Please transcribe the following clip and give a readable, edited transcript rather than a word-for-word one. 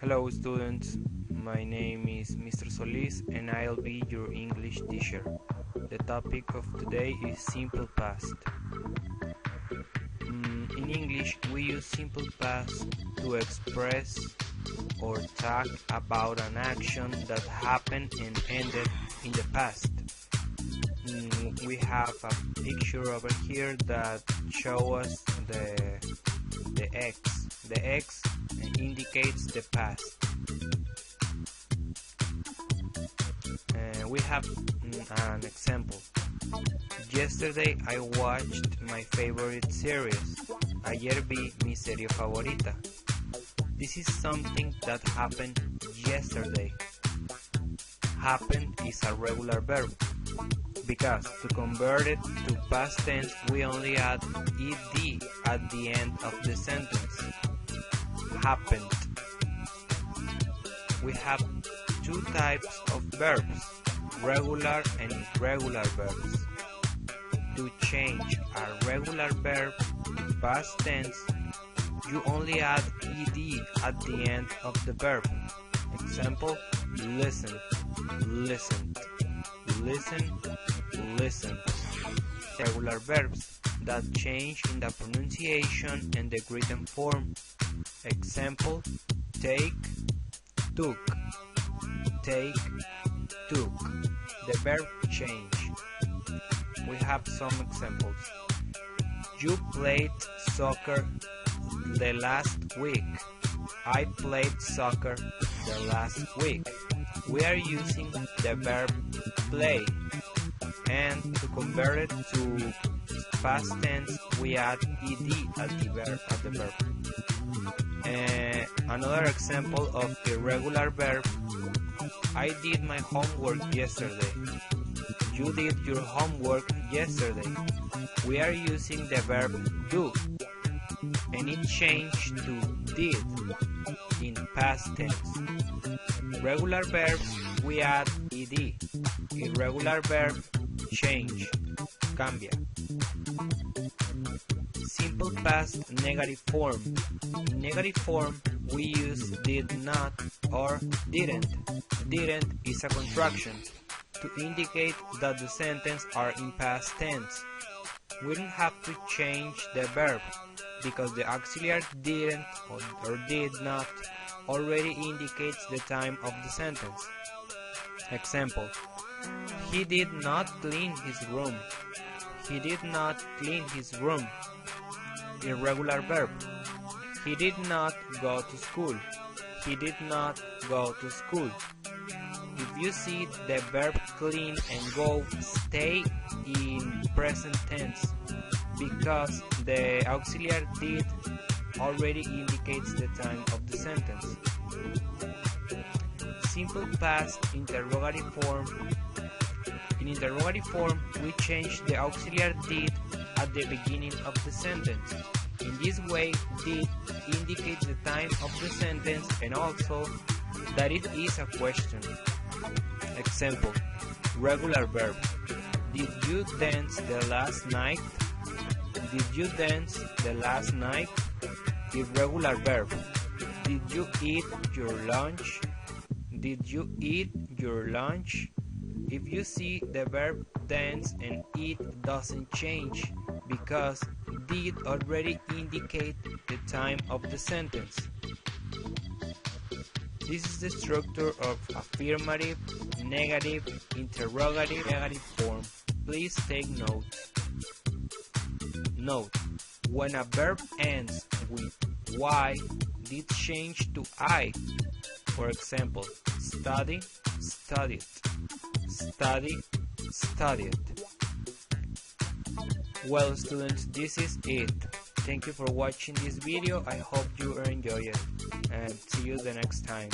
Hello students, my name is Mr. Solis and I'll be your English teacher. The topic of today is simple past. In English, we use simple past to express or talk about an action that happened and ended in the past. We have a picture over here that shows us the X. The X indicates the past. We have an example. Yesterday I watched my favorite series. Ayer vi mi serie favorita. This is something that happened yesterday. Happened is a regular verb, because to convert it to past tense we only add ed at the end of the sentence. Happened. We have two types of verbs, regular and irregular verbs. To change a regular verb to past tense, you only add ed at the end of the verb. Example, listen, listened, listen, listened. Regular verbs that change in the pronunciation and the written form. Example, take, took, take, took. The verb change. We have some examples. You played soccer the last week. I played soccer the last week. We are using the verb play, and to convert it to past tense we add ed at the verb. Another example of irregular verb, I did my homework yesterday. You did your homework yesterday. We are using the verb do, and it changed to did in past tense. Regular verbs we add ed. Irregular verb change, cambia. Simple past negative form. In negative form we use did not or didn't. Didn't is a contraction to indicate that the sentences are in past tense. We don't have to change the verb because the auxiliary didn't or did not already indicates the time of the sentence. Example, he did not clean his room. He did not clean his room. Irregular verb. He did not go to school. He did not go to school. If you see the verb clean and go stay in present tense because the auxiliary did already indicates the time of the sentence. Simple past interrogative form. In interrogative form we change the auxiliary did at the beginning of the sentence. In this way, did indicates the time of the sentence and also that it is a question. Example, regular verb. Did you dance the last night? Did you dance the last night? Irregular verb. Did you eat your lunch? Did you eat your lunch? If you see the verb dance and eat doesn't change because did already indicate the time of the sentence. This is the structure of affirmative, negative, interrogative, negative form. Please take note. Note, when a verb ends with y, did change to I. For example, study, studied, study, studied. Well students, this is it. Thank you for watching this video. I hope you enjoy it and see you the next time.